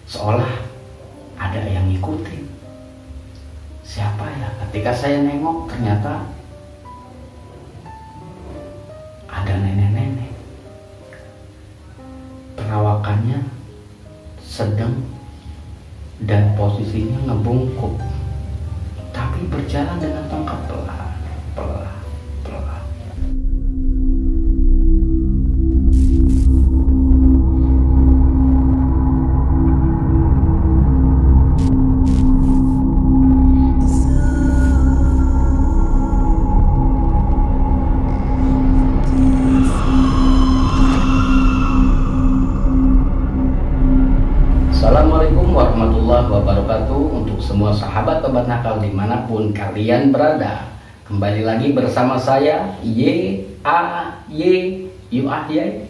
seolah ada yang ngikutin. Siapa ya? Ketika saya nengok, ternyata ada nenek-nenek. Perawakannya sedang dan posisinya ngebungkuk, tapi berjalan dengan tongkat pelan. Assalamualaikum warahmatullahi wabarakatuh untuk semua sahabat obat nakal dimanapun kalian berada. Kembali lagi bersama saya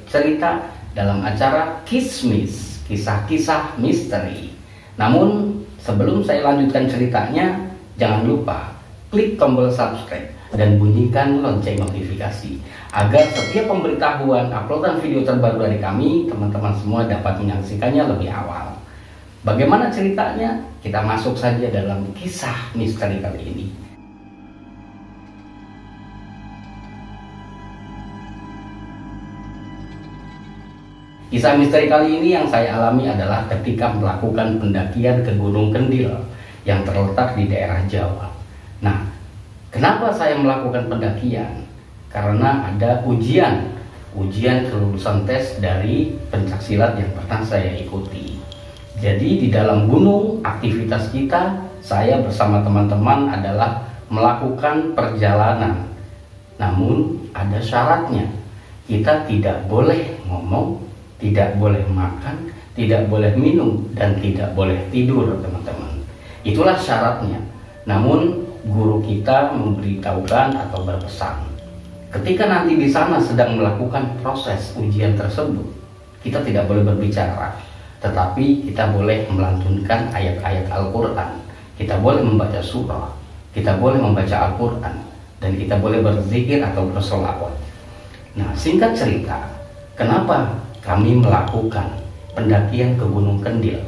cerita dalam acara Kismis, kisah-kisah misteri. Namun sebelum saya lanjutkan ceritanya, jangan lupa klik tombol subscribe dan bunyikan lonceng notifikasi agar setiap pemberitahuan uploadan video terbaru dari kami, teman-teman semua dapat menyaksikannya lebih awal. Bagaimana ceritanya? Kita masuk saja dalam kisah misteri kali ini. Kisah misteri kali ini yang saya alami adalah ketika melakukan pendakian ke Gunung Kendil yang terletak di daerah Jawa. Nah, kenapa saya melakukan pendakian? Karena ada ujian kelulusan tes dari pencaksilat yang pernah saya ikuti. Jadi di dalam gunung aktivitas kita, saya bersama teman-teman adalah melakukan perjalanan. Namun ada syaratnya. Kita tidak boleh ngomong, tidak boleh makan, tidak boleh minum, dan tidak boleh tidur, teman-teman. Itulah syaratnya. Namun guru kita memberitahukan atau berpesan, ketika nanti di sana sedang melakukan proses ujian tersebut, kita tidak boleh berbicara, tetapi kita boleh melantunkan ayat-ayat Al-Quran, kita boleh membaca surah, kita boleh membaca Al-Quran, dan kita boleh berzikir atau bersolawat. Nah, singkat cerita, kenapa kami melakukan pendakian ke Gunung Kendil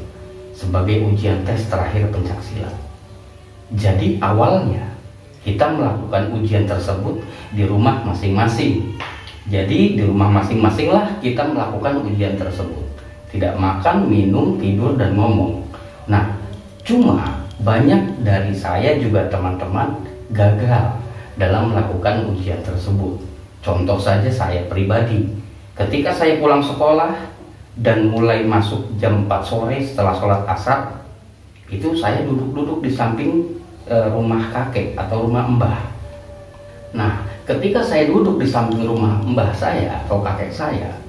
sebagai ujian tes terakhir pencaksilat? Jadi awalnya kita melakukan ujian tersebut di rumah masing-masing. Jadi di rumah masing-masing lah kita melakukan ujian tersebut. Tidak makan, minum, tidur, dan ngomong. Nah, cuma banyak dari saya juga teman-teman gagal dalam melakukan ujian tersebut. Contoh saja saya pribadi. Ketika saya pulang sekolah dan mulai masuk jam 4 sore setelah sholat asar, itu saya duduk-duduk di samping rumah kakek atau rumah mbah. Nah, ketika saya duduk di samping rumah mbah saya atau kakek saya,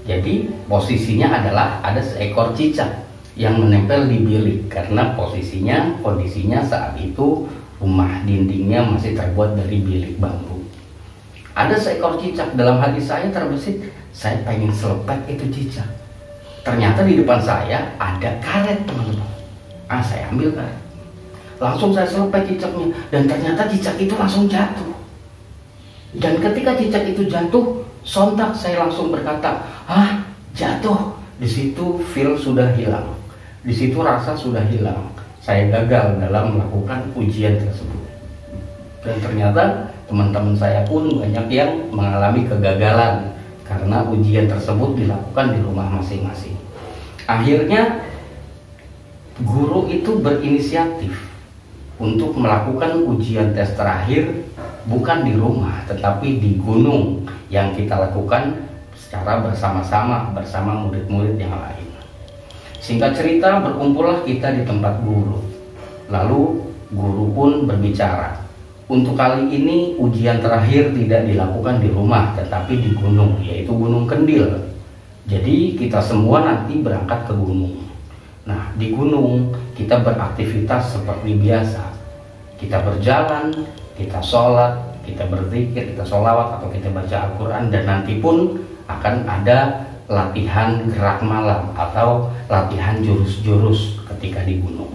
jadi posisinya adalah ada seekor cicak yang menempel di bilik, karena kondisinya saat itu rumah dindingnya masih terbuat dari bilik bambu. Ada seekor cicak. Dalam hati saya terbesit, saya pengen selepet itu cicak. Ternyata di depan saya ada karet, teman-teman. Saya ambil karet, langsung saya selepet cicaknya, dan ternyata cicak itu langsung jatuh. Dan ketika cicak itu jatuh, sontak saya langsung berkata, jatuh. Di situ feel sudah hilang, di situ rasa sudah hilang. Saya gagal dalam melakukan ujian tersebut. Dan ternyata teman-teman saya pun banyak yang mengalami kegagalan karena ujian tersebut dilakukan di rumah masing-masing. Akhirnya guru itu berinisiatif untuk melakukan ujian tes terakhir bukan di rumah, tetapi di gunung yang kita lakukan secara bersama-sama bersama murid-murid yang lain. Singkat cerita, berkumpullah kita di tempat guru. Lalu guru pun berbicara, untuk kali ini ujian terakhir tidak dilakukan di rumah tetapi di gunung, yaitu Gunung Kendil. Jadi kita semua nanti berangkat ke gunung. Nah, di gunung kita beraktivitas seperti biasa. Kita berjalan, kita sholat, kita berzikir, kita sholawat, atau kita baca Al-Quran. Dan nanti pun akan ada latihan gerak malam atau latihan jurus-jurus ketika di gunung.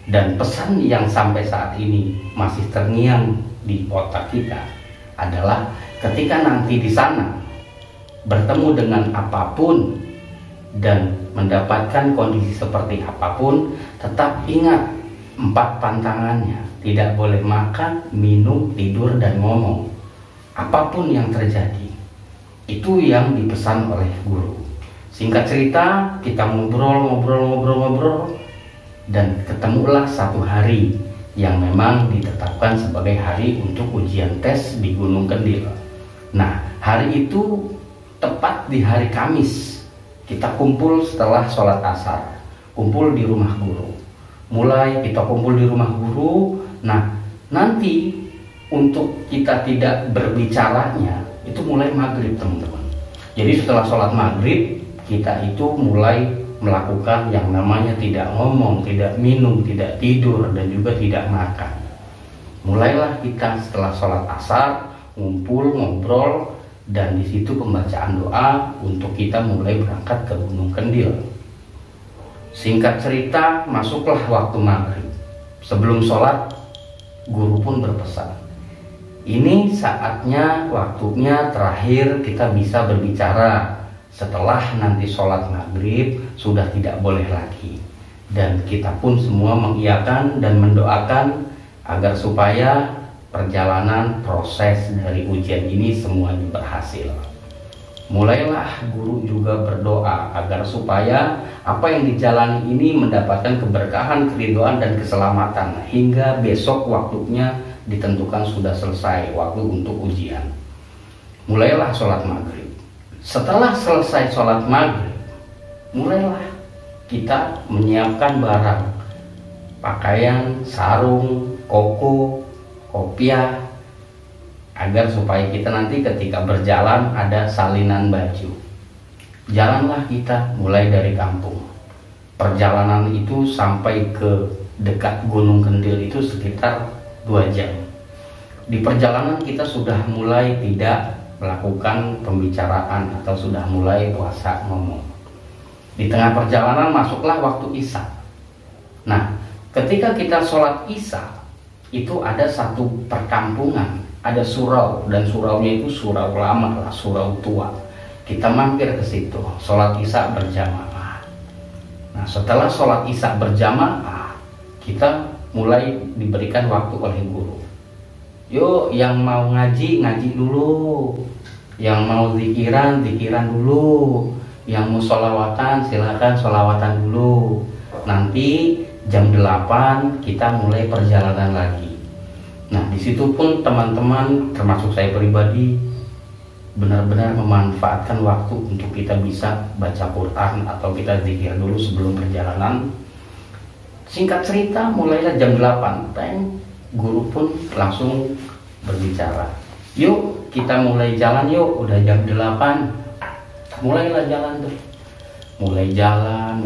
Dan pesan yang sampai saat ini masih terngiang di otak kita adalah ketika nanti di sana bertemu dengan apapun, dan mendapatkan kondisi seperti apapun, tetap ingat 4 pantangannya. Tidak boleh makan, minum, tidur, dan ngomong. Apapun yang terjadi, itu yang dipesan oleh guru. Singkat cerita, kita ngobrol, dan ketemulah satu hari yang memang ditetapkan sebagai hari untuk ujian tes di Gunung Kendil. Nah, hari itu tepat di hari Kamis. Kita kumpul setelah sholat asar, kumpul di rumah guru. Mulai kita kumpul di rumah guru. Nah, nanti untuk kita tidak berbicaranya itu mulai maghrib, teman-teman. Jadi setelah sholat maghrib, kita itu mulai melakukan yang namanya tidak ngomong, tidak minum, tidak tidur, dan juga tidak makan. Mulailah kita setelah sholat asar ngumpul, ngobrol, dan di situ pembacaan doa untuk kita mulai berangkat ke Gunung Kendil. Singkat cerita, masuklah waktu maghrib. Sebelum sholat, guru pun berpesan, ini saatnya, waktunya terakhir kita bisa berbicara. Setelah nanti sholat maghrib sudah tidak boleh lagi. Dan kita pun semua mengiyakan dan mendoakan agar supaya perjalanan proses dari ujian ini semuanya berhasil. Mulailah guru juga berdoa agar supaya apa yang dijalani ini mendapatkan keberkahan, keridhaan, dan keselamatan hingga besok waktunya ditentukan sudah selesai waktu untuk ujian. Mulailah sholat maghrib. Setelah selesai sholat maghrib, mulailah kita menyiapkan barang, pakaian, sarung, koko, kopiah, agar supaya kita nanti ketika berjalan ada salinan baju. Jalanlah kita mulai dari kampung. Perjalanan itu sampai ke dekat Gunung Kendil itu sekitar 2 jam. Di perjalanan kita sudah mulai tidak melakukan pembicaraan atau sudah mulai puasa ngomong. Di tengah perjalanan masuklah waktu Isya. Nah, ketika kita sholat Isya, itu ada satu perkampungan, ada surau, dan suraunya itu surau lama lah, surau tua. Kita mampir ke situ, sholat Isya berjamaah. Nah, setelah sholat Isya berjamaah, kita mulai diberikan waktu oleh guru. Yuk, yang mau ngaji, ngaji dulu. Yang mau zikiran, zikiran dulu. Yang mau sholawatan, silakan sholawatan dulu. Nanti jam 8 kita mulai perjalanan lagi. Nah, di situ pun teman-teman, termasuk saya pribadi, benar-benar memanfaatkan waktu untuk kita bisa baca Quran atau kita zikir dulu sebelum perjalanan. Singkat cerita, mulailah jam 8, guru pun langsung berbicara. Yuk, kita mulai jalan yuk, udah jam 8. Mulailah jalan tuh. Mulai jalan,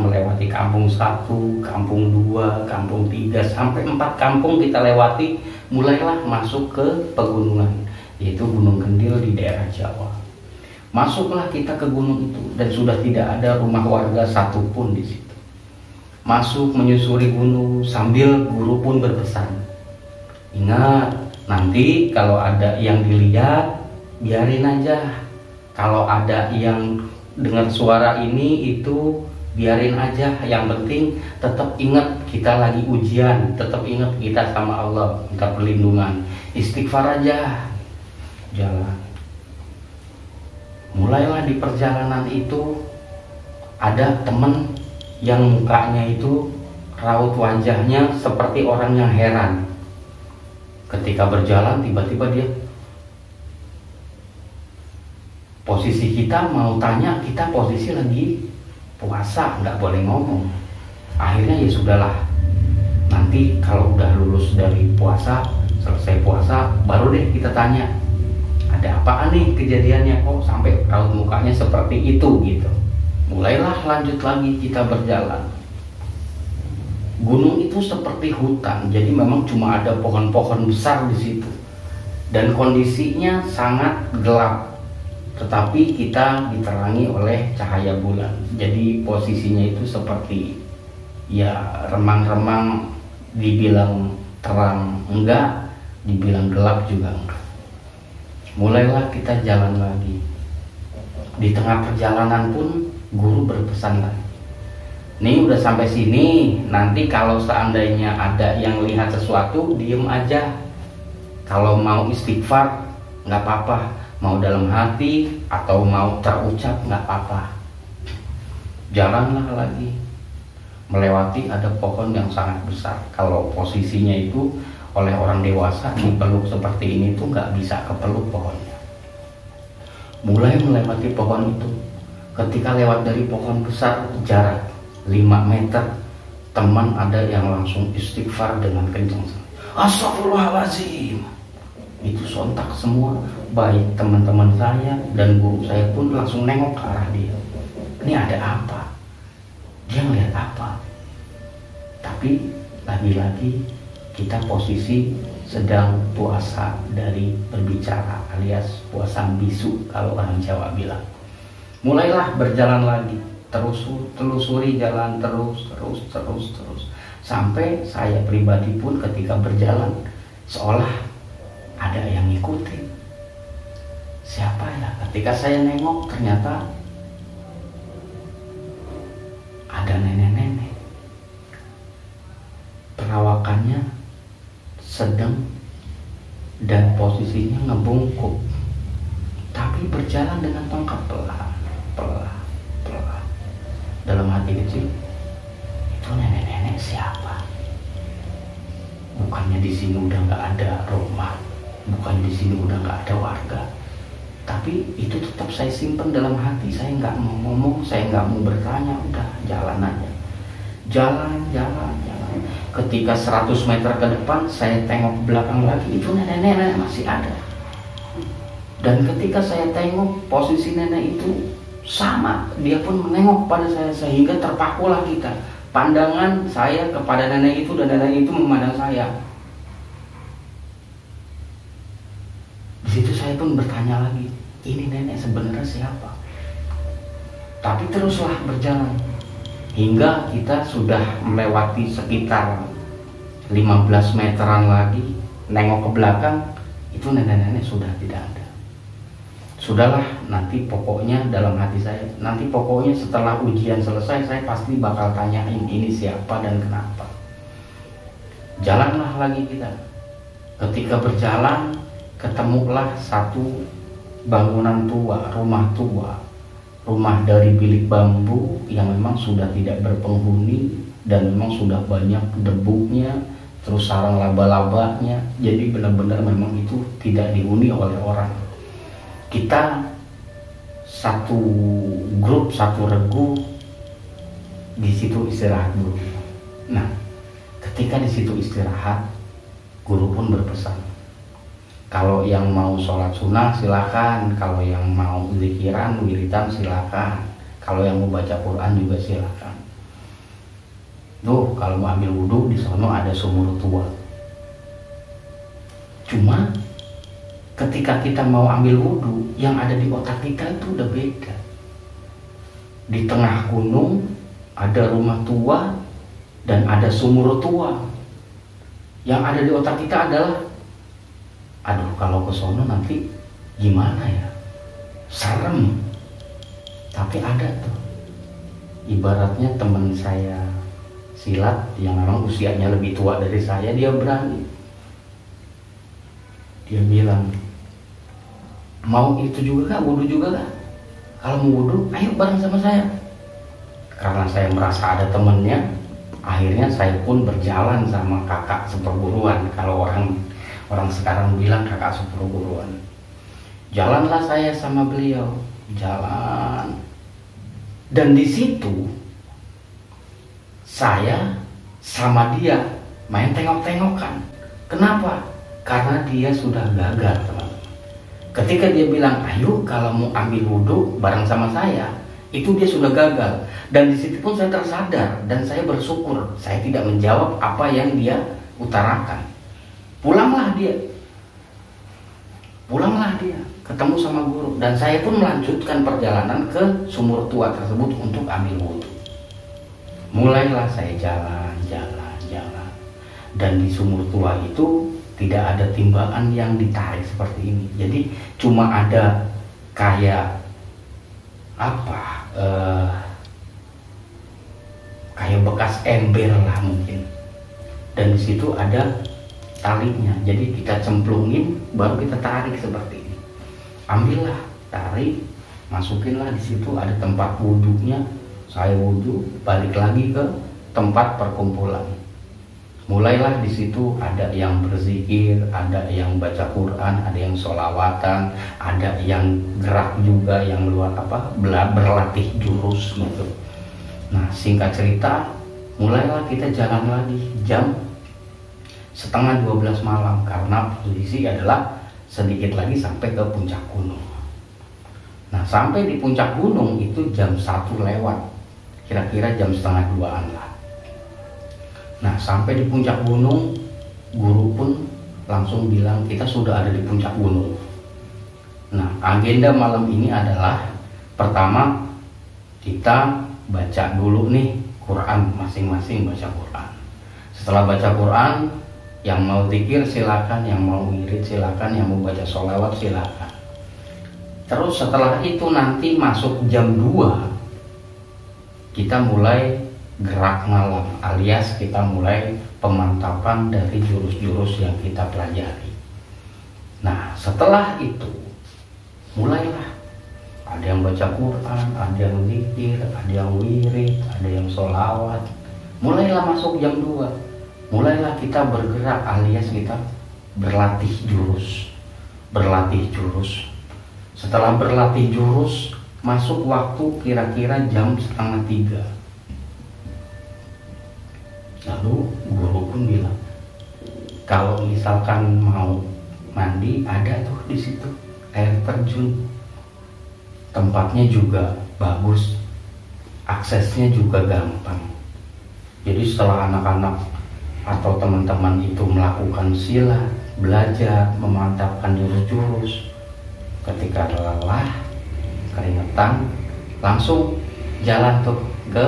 melewati kampung 1, kampung 2, kampung 3, sampai 4 kampung kita lewati. Mulailah masuk ke pegunungan, yaitu Gunung Kendil di daerah Jawa. Masuklah kita ke gunung itu, dan sudah tidak ada rumah warga satupun di situ. Masuk menyusuri gunung sambil guru pun berpesan, ingat, nanti kalau ada yang dilihat, biarin aja. Kalau ada yang dengar suara ini itu biarin aja. Yang penting tetap ingat kita lagi ujian, tetap ingat kita sama Allah, minta perlindungan, istighfar aja, jalan. Mulailah di perjalanan itu ada temen yang mukanya itu raut wajahnya seperti orang yang heran. Ketika berjalan tiba-tiba dia, posisi kita mau tanya, kita posisi lagi puasa, nggak boleh ngomong. Akhirnya ya sudahlah, nanti kalau udah lulus dari puasa, selesai puasa, baru deh kita tanya, ada apaan nih kejadiannya, kok sampai raut mukanya seperti itu gitu. Mulailah lanjut lagi kita berjalan. Gunung itu seperti hutan, jadi memang cuma ada pohon-pohon besar di situ, dan kondisinya sangat gelap. Tetapi kita diterangi oleh cahaya bulan. Jadi posisinya itu seperti ya remang-remang, dibilang terang enggak, dibilang gelap juga enggak. Mulailah kita jalan lagi. Di tengah perjalanan pun Guru berpesan lagi, nih udah sampai sini, nanti kalau seandainya ada yang lihat sesuatu, diem aja. Kalau mau istighfar nggak apa-apa, mau dalam hati atau mau terucap nggak apa-apa. Jalanlah lagi, melewati ada pohon yang sangat besar. Kalau posisinya itu oleh orang dewasa dipeluk seperti ini tuh nggak bisa kepeluk pohonnya. Mulai melewati pohon itu, ketika lewat dari pohon besar jarak 5 meter, teman ada yang langsung istighfar dengan kencang. Astagfirullahaladzim. Itu sontak semua, baik teman-teman saya dan guru saya pun langsung nengok ke arah dia. Ini ada apa? Dia melihat apa? Tapi lagi-lagi kita posisi sedang puasa dari berbicara, alias puasa bisu kalau orang Jawa bilang. Mulailah berjalan lagi, telusuri jalan terus sampai saya pribadi pun ketika berjalan seolah ada yang ngikutin. Siapa ya? Ketika saya nengok ternyata ada nenek-nenek, perawakannya sedang dan posisinya ngebungkuk, tapi berjalan dengan tongkat pelan. Dalam hati kecil, itu nenek-nenek siapa? Bukannya di sini udah nggak ada rumah, bukannya di sini udah nggak ada warga, tapi itu tetap saya simpan dalam hati. Saya nggak mau ngomong, saya nggak mau bertanya, udah jalan aja, jalan. Ketika 100 meter ke depan, saya tengok ke belakang lagi, itu nenek-nenek masih ada. Dan ketika saya tengok, posisi nenek itu sama, dia pun menengok pada saya, sehingga terpakulah kita. Pandangan saya kepada nenek itu dan nenek itu memandang saya. Di situ saya pun bertanya lagi, ini nenek sebenarnya siapa? Tapi teruslah berjalan hingga kita sudah melewati sekitar 15 meteran lagi. Nengok ke belakang, itu nenek-nenek sudah tidak ada. Sudahlah, nanti pokoknya dalam hati saya, nanti pokoknya setelah ujian selesai saya pasti bakal tanyain ini siapa dan kenapa. Jalanlah lagi kita. Ketika berjalan, ketemulah satu bangunan tua, rumah dari bilik bambu yang memang sudah tidak berpenghuni dan memang sudah banyak debunya, terus sarang laba-labanya. Jadi benar-benar memang itu tidak dihuni oleh orang. Kita satu grup, satu regu di situ istirahat dulu. Nah, ketika di situ istirahat, guru pun berpesan, kalau yang mau sholat sunnah silakan, kalau yang mau zikiran, wiridan silakan, kalau yang mau baca Quran juga silakan. Tuh, kalau mau ambil wudhu di sono ada sumur tua. Cuma ketika kita mau ambil wudhu, yang ada di otak kita itu udah beda. Di tengah gunung ada rumah tua dan ada sumur tua. Yang ada di otak kita adalah, aduh kalau ke sono nanti gimana ya, serem. Tapi ada tuh, ibaratnya teman saya silat yang memang usianya lebih tua dari saya, dia berani. Dia bilang, mau itu juga kak, wudhu juga kak? Kalau mau wudhu, ayo bareng sama saya. Karena saya merasa ada temennya, akhirnya saya pun berjalan sama kakak seperguruan. Kalau orang sekarang bilang kakak seperguruan. Jalanlah saya sama beliau, jalan. Dan di situ saya sama dia main tengok-tengokan. Kenapa? Karena dia sudah gagal, teman-teman. Ketika dia bilang, ayo kalau mau ambil wudhu bareng sama saya, itu dia sudah gagal. Dan di situ pun saya tersadar dan saya bersyukur saya tidak menjawab apa yang dia utarakan. Pulanglah dia, ketemu sama guru, dan saya pun melanjutkan perjalanan ke sumur tua tersebut untuk ambil wudhu. Mulailah saya jalan, dan di sumur tua itu tidak ada timbangan yang ditarik seperti ini. Jadi cuma ada kayak apa? kayak bekas ember lah mungkin. Dan di situ ada talinya, jadi kita cemplungin baru kita tarik seperti ini. Ambillah, tarik, masukinlah, di situ ada tempat wudhunya. Saya wudhu, balik lagi ke tempat perkumpulan. Mulailah di situ ada yang berzikir, ada yang baca Quran, ada yang sholawatan, ada yang gerak juga, yang berlatih jurus gitu. Nah, singkat cerita, mulailah kita jalan lagi jam setengah 12 malam, karena posisi adalah sedikit lagi sampai ke puncak gunung. Nah, sampai di puncak gunung itu jam 1 lewat, kira-kira jam setengah 2-an lah. Nah, sampai di puncak gunung, guru pun langsung bilang kita sudah ada di puncak gunung. Nah, agenda malam ini adalah pertama kita baca dulu nih Quran, masing-masing baca Quran. Setelah baca Quran, yang mau zikir silakan, yang mau wirid silakan, yang mau baca sholawat silakan. Terus setelah itu nanti masuk jam 2 kita mulai gerak malam, alias kita mulai pemantapan dari jurus-jurus yang kita pelajari. Nah, setelah itu mulailah ada yang baca Quran, ada yang zikir, ada yang wirid, ada yang sholawat. Mulailah masuk jam 2, mulailah kita bergerak, alias kita berlatih jurus. Setelah berlatih jurus, masuk waktu kira-kira jam setengah 3. Lalu guru pun bilang, kalau misalkan mau mandi, ada tuh di situ air terjun. Tempatnya juga bagus, aksesnya juga gampang. Jadi setelah anak-anak atau teman-teman itu melakukan silat, belajar, memantapkan jurus-jurus, ketika lelah, keringetan, langsung jalan tuh ke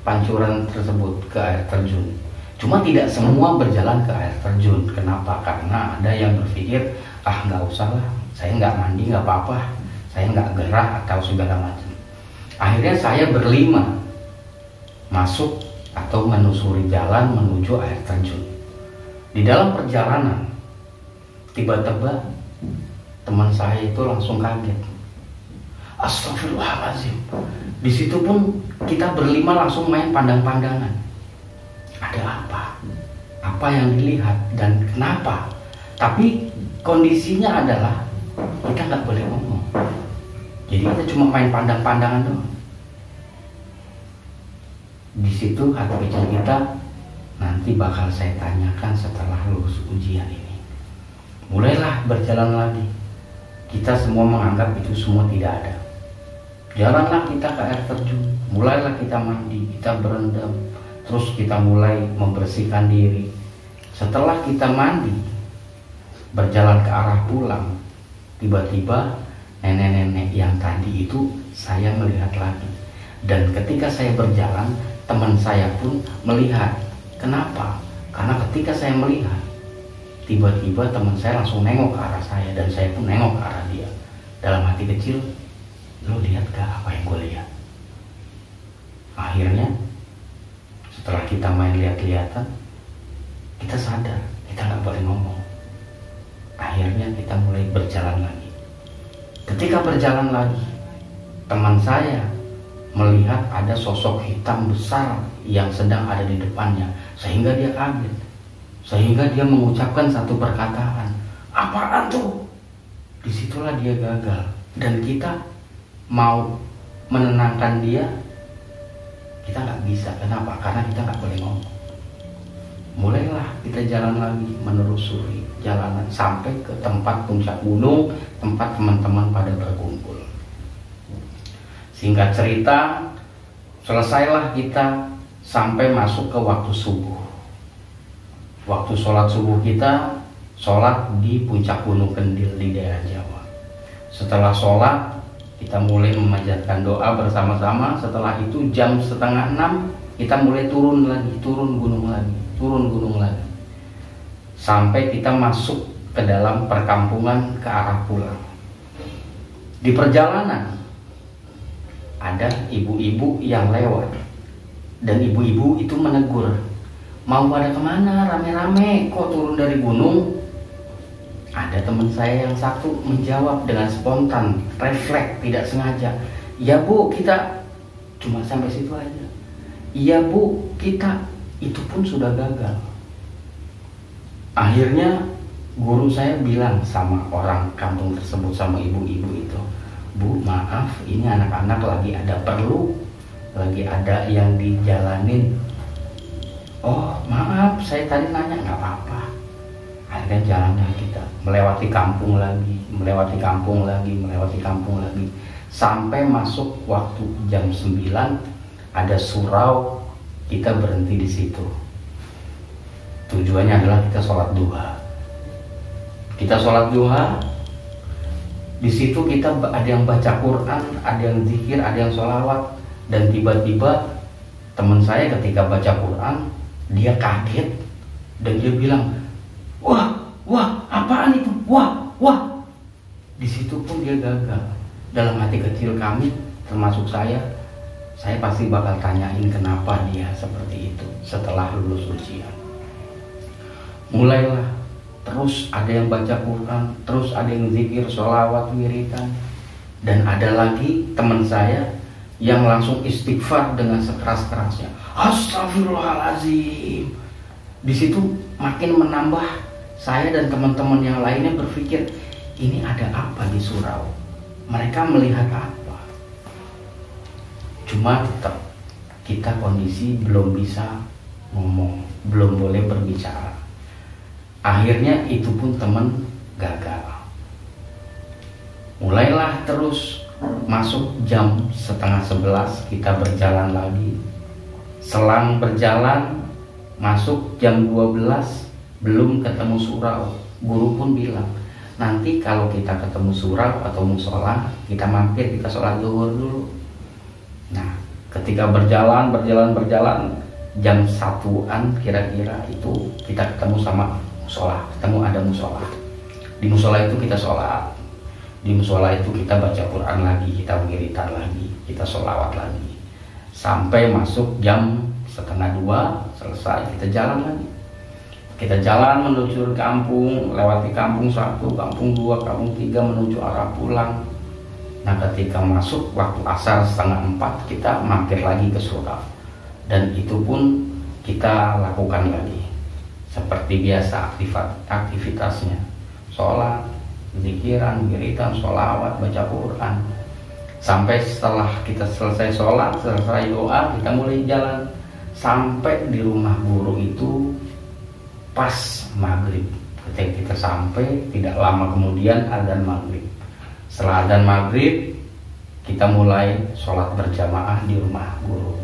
pancuran tersebut, ke air terjun. Cuma tidak semua berjalan ke air terjun. Kenapa? Karena ada yang berpikir, nggak usah lah, saya nggak mandi nggak apa-apa, saya nggak gerak atau segala macam. Akhirnya saya berlima masuk atau menusuri jalan menuju air terjun. Di dalam perjalanan, tiba-tiba teman saya itu langsung kaget. Astagfirullahaladzim. Di situ pun kita berlima langsung main pandang-pandangan. Ada apa? Apa yang dilihat dan kenapa? Tapi kondisinya adalah kita nggak boleh ngomong. Jadi kita cuma main pandang-pandangan doang. Di situ hati kecil kita nanti bakal saya tanyakan setelah lulus ujian ini. Mulailah berjalan lagi. Kita semua menganggap itu semua tidak ada. Jalanlah kita ke air terjun, mulailah kita mandi, kita berendam, terus kita mulai membersihkan diri. Setelah kita mandi, berjalan ke arah pulang, tiba-tiba nenek-nenek yang tadi itu saya melihat lagi. Dan ketika saya berjalan, teman saya pun melihat. Kenapa? Karena ketika saya melihat, tiba-tiba teman saya langsung nengok ke arah saya dan saya pun nengok ke arah dia. Dalam hati kecil, lo lihat gak apa yang gue lihat? Akhirnya setelah kita main lihat-lihatan, kita sadar kita nggak boleh ngomong. Akhirnya kita mulai berjalan lagi. Ketika berjalan lagi, teman saya melihat ada sosok hitam besar yang sedang ada di depannya, sehingga dia kaget, sehingga dia mengucapkan satu perkataan, apaan tuh? Disitulah dia gagal, dan kita mau menenangkan dia, kita nggak bisa. Kenapa? Karena kita nggak boleh ngomong. Mulailah kita jalan lagi, menelusuri jalanan sampai ke tempat puncak gunung, tempat teman-teman pada berkumpul. Singkat cerita, selesailah kita sampai masuk ke waktu subuh. Waktu sholat subuh kita, sholat di puncak Gunung Kendil di daerah Jawa. Setelah sholat, kita mulai memanjatkan doa bersama-sama. Setelah itu jam 5:30 kita mulai turun gunung lagi, sampai kita masuk ke dalam perkampungan ke arah pulang. Di perjalanan ada ibu-ibu yang lewat. Dan ibu-ibu itu menegur, mau pada kemana rame-rame kok turun dari gunung? Ada teman saya yang satu menjawab dengan spontan, refleks, tidak sengaja, ya bu, kita cuma sampai situ aja. Iya bu, kita itu pun sudah gagal. Akhirnya guru saya bilang sama orang kampung tersebut, sama ibu-ibu itu, bu maaf, ini anak-anak lagi ada perlu, lagi ada yang dijalanin. Oh maaf, saya tadi nanya. Nggak apa-apa. Akhirnya jalannya kita melewati kampung lagi, melewati kampung lagi, melewati kampung lagi, sampai masuk waktu jam 9 ada surau. Kita berhenti di situ. Tujuannya adalah kita sholat duha. Kita sholat duha. Di situ kita ada yang baca Quran, ada yang zikir, ada yang sholawat. Dan tiba-tiba teman saya ketika baca Quran, dia kaget dan dia bilang, wah, apaan itu? Wah. Di situ pun dia gagal. Dalam hati kecil kami, termasuk saya pasti bakal tanyain kenapa dia seperti itu setelah lulus ujian. Mulailah terus ada yang baca Quran, terus ada yang zikir, sholawat, wiridan. Dan ada lagi teman saya yang langsung istighfar dengan sekeras-kerasnya, astagfirullahaladzim. Di situ makin menambah saya dan teman-teman yang lainnya berpikir, ini ada apa di surau? Mereka melihat apa? Cuma tetap kita kondisi belum bisa ngomong, belum boleh berbicara. Akhirnya itu pun teman gagal. Mulailah terus masuk jam 10:30 kita berjalan lagi. Selang berjalan masuk jam 12 belum ketemu surau. Guru pun bilang, nanti kalau kita ketemu surau atau musola, kita mampir, kita sholat zuhur dulu. Nah, ketika berjalan jam 1-an kira-kira itu kita ketemu sama musola, ada musola. Di musola itu kita sholat, di musola itu kita baca Quran lagi, kita wiridan lagi, kita sholawat lagi, sampai masuk jam 1:30 selesai, kita jalan lagi. Kita jalan menuju kampung, lewati kampung 1, kampung 2, kampung 3 menuju arah pulang. Nah, ketika masuk waktu asar 3:30 kita mampir lagi ke surau. Dan itu pun kita lakukan lagi seperti biasa aktivitasnya, sholat, zikiran, wiridan, sholawat, baca Quran. Sampai setelah kita selesai sholat, selesai doa, kita mulai jalan sampai di rumah guru itu pas maghrib. Ketika kita sampai, tidak lama kemudian adzan maghrib. Setelah adzan maghrib, kita mulai sholat berjamaah di rumah guru.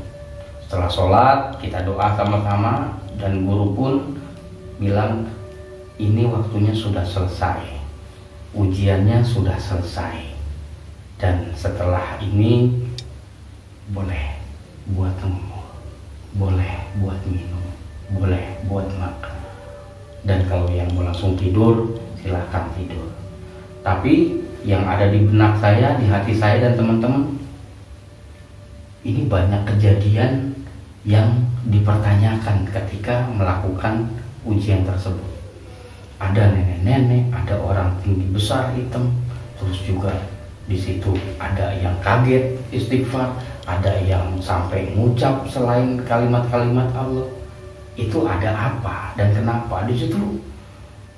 Setelah sholat, kita doa sama-sama, dan guru pun bilang, ini waktunya sudah selesai, ujiannya sudah selesai, dan setelah ini boleh buat ngomong, boleh buat minum, boleh buat makan. Dan kalau yang mau langsung tidur, silahkan tidur. Tapi yang ada di benak saya, di hati saya dan teman-teman, ini banyak kejadian yang dipertanyakan ketika melakukan ujian tersebut. Ada nenek-nenek, ada orang tinggi besar hitam, terus juga di situ ada yang kaget istighfar, ada yang sampai ngucap selain kalimat-kalimat Allah. Itu ada apa dan kenapa? Di situ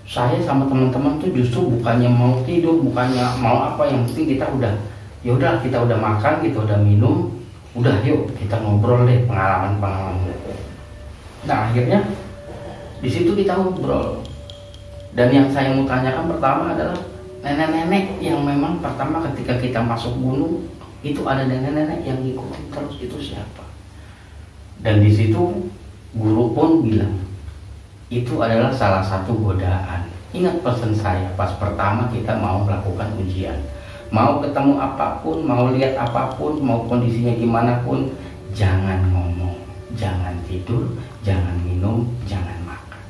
saya sama teman-teman tuh justru bukannya mau tidur, bukannya mau apa, yang penting kita udah, ya udah, kita udah makan, kita udah minum, udah yuk kita ngobrol deh pengalaman. Nah, akhirnya di situ kita ngobrol. Dan yang saya mau tanyakan pertama adalah nenek-nenek yang memang pertama ketika kita masuk gunung itu ada nenek-nenek yang ngikutin terus, itu siapa? Dan di situ guru pun bilang itu adalah salah satu godaan. Ingat pesan saya pas pertama kita mau melakukan ujian, mau ketemu apapun, mau lihat apapun, mau kondisinya gimana pun, jangan ngomong, jangan tidur, jangan minum, jangan makan,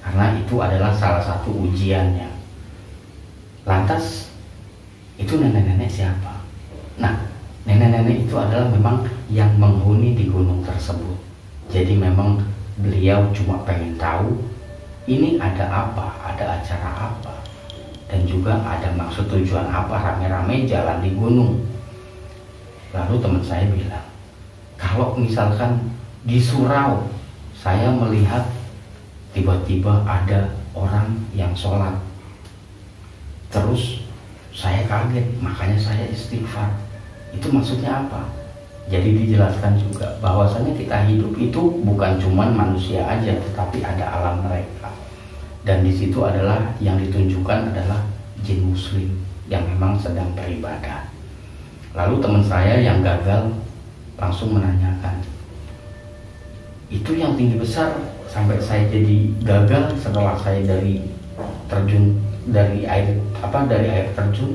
karena itu adalah salah satu ujiannya. Lantas itu nenek-nenek siapa? Nah, nenek-nenek itu adalah memang yang menghuni di gunung tersebut. Jadi memang beliau cuma pengen tahu ini ada apa, ada acara apa, dan juga ada maksud tujuan apa rame-rame jalan di gunung. Lalu teman saya bilang, kalau misalkan di surau saya melihat tiba-tiba ada orang yang sholat, terus saya kaget, makanya saya istighfar. Itu maksudnya apa? Jadi dijelaskan juga bahwasanya kita hidup itu bukan cuman manusia aja, tetapi ada alam mereka. Dan di situ adalah yang ditunjukkan adalah jin muslim yang memang sedang beribadah. Lalu teman saya yang gagal langsung menanyakan, itu yang tinggi besar sampai saya jadi gagal setelah saya dari air terjun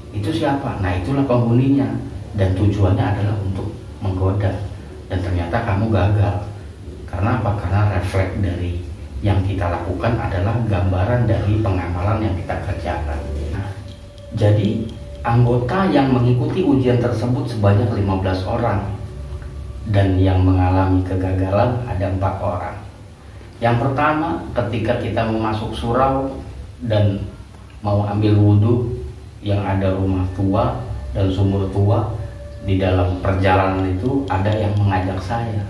itu siapa? Nah, itulah penghuninya, dan tujuannya adalah untuk menggoda, dan ternyata kamu gagal. Karena apa? Karena refleks dari yang kita lakukan adalah gambaran dari pengamalan yang kita kerjakan. Nah, jadi anggota yang mengikuti ujian tersebut sebanyak 15 orang, dan yang mengalami kegagalan ada 4 orang. Yang pertama, ketika kita mau masuk surau dan mau ambil wudhu yang ada rumah tua dan sumur tua, di dalam perjalanan itu ada yang mengajak saya,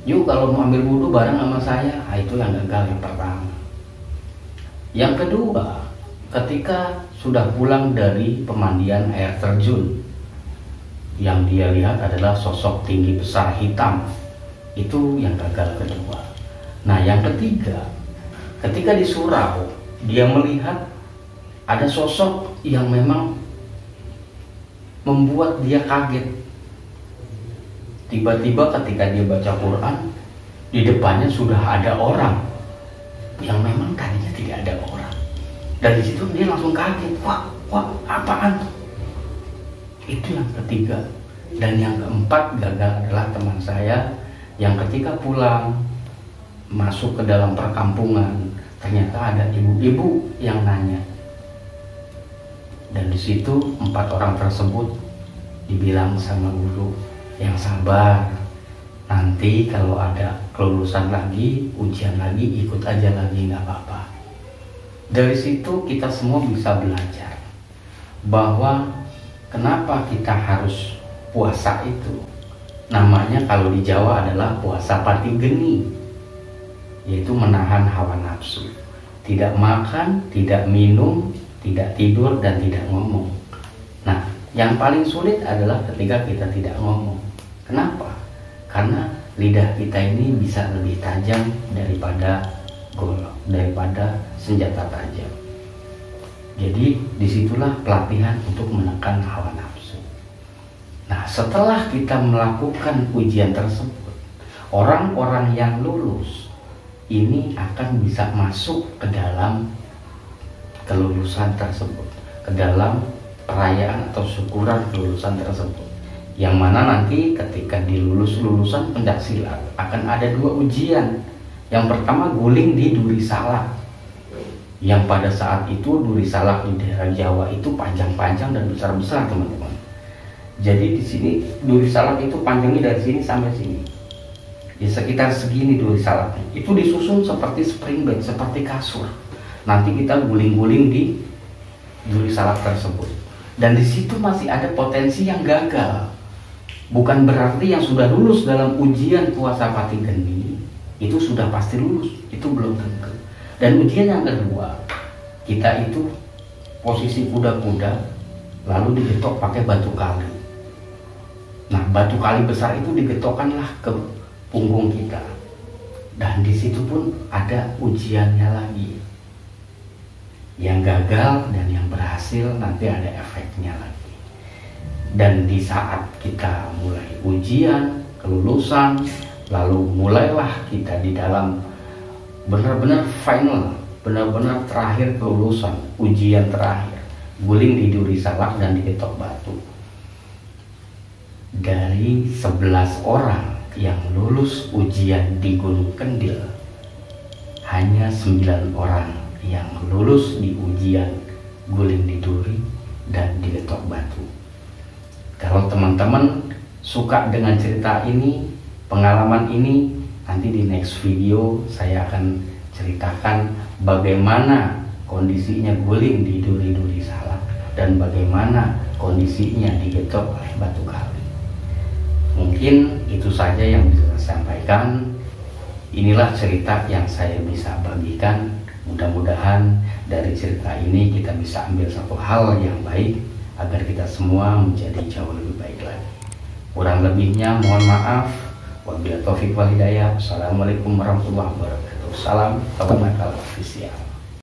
yuk kalau mau ambil wudhu bareng sama saya. Nah, itu yang gagal yang pertama. Yang kedua, ketika sudah pulang dari pemandian air terjun, yang dia lihat adalah sosok tinggi besar hitam. Itu yang gagal kedua. Nah, yang ketiga, ketika di surau dia melihat ada sosok yang memang membuat dia kaget. Tiba-tiba ketika dia baca Quran, di depannya sudah ada orang yang memang tadinya tidak ada orang. Dan di situ dia langsung kaget, wah apaan? Itu yang ketiga. Dan yang keempat gagal adalah teman saya yang ketika pulang masuk ke dalam perkampungan, ternyata ada ibu-ibu yang nanya. Dan di situ 4 orang tersebut dibilang sama guru, yang sabar, nanti kalau ada kelulusan lagi, ujian lagi, ikut aja lagi, nggak apa-apa. Dari situ kita semua bisa belajar bahwa kenapa kita harus puasa itu. Namanya kalau di Jawa adalah puasa pati geni, yaitu menahan hawa nafsu. Tidak makan, tidak minum, tidak tidur, dan tidak ngomong. Nah, yang paling sulit adalah ketika kita tidak ngomong. Kenapa? Karena lidah kita ini bisa lebih tajam daripada golok, daripada senjata tajam. Jadi disitulah pelatihan untuk menekan hawa nafsu. Nah, setelah kita melakukan ujian tersebut, orang-orang yang lulus ini akan bisa masuk ke dalam kelulusan tersebut, ke dalam perayaan atau syukuran kelulusan tersebut, yang mana nanti ketika lulusan pencaksilat akan ada 2 ujian. Yang pertama guling di Duri Salak, yang pada saat itu Duri Salak di daerah Jawa itu panjang-panjang dan besar-besar, teman-teman. Jadi di sini Duri Salak itu panjangnya dari sini sampai sini, ya sekitar segini Duri Salaknya. Itu disusun seperti spring bed, seperti kasur. Nanti kita guling-guling di Duri Salak tersebut, dan di situ masih ada potensi yang gagal. Bukan berarti yang sudah lulus dalam ujian puasa pati geni itu sudah pasti lulus, itu belum tentu. Dan ujian yang kedua, kita itu posisi kuda-kuda lalu digetok pakai batu kali. Nah, batu kali besar itu digetokkanlah ke punggung kita, dan di situ pun ada ujiannya lagi. Yang gagal dan yang berhasil nanti ada efeknya lagi. Dan di saat kita mulai ujian, kelulusan, lalu mulailah kita di dalam benar-benar final, benar-benar terakhir kelulusan, ujian terakhir, guling di Duri Salak dan diketok batu. Dari 11 orang yang lulus ujian di Gunung Kendil, hanya 9 orang yang lulus di ujian guling di duri dan diketok batu. Kalau teman-teman suka dengan cerita ini, pengalaman ini, nanti di next video saya akan ceritakan bagaimana kondisinya guling di duri-duri salak dan bagaimana kondisinya digetok oleh batu kali. Mungkin itu saja yang bisa saya sampaikan. Inilah cerita yang saya bisa bagikan. Mudah-mudahan dari cerita ini kita bisa ambil satu hal yang baik agar kita semua menjadi jauh lebih baik lagi. Kurang lebihnya mohon maaf. Wabillahi taufiq wal hidayah. Assalamualaikum warahmatullahi wabarakatuh. Salam Tabanakal Official.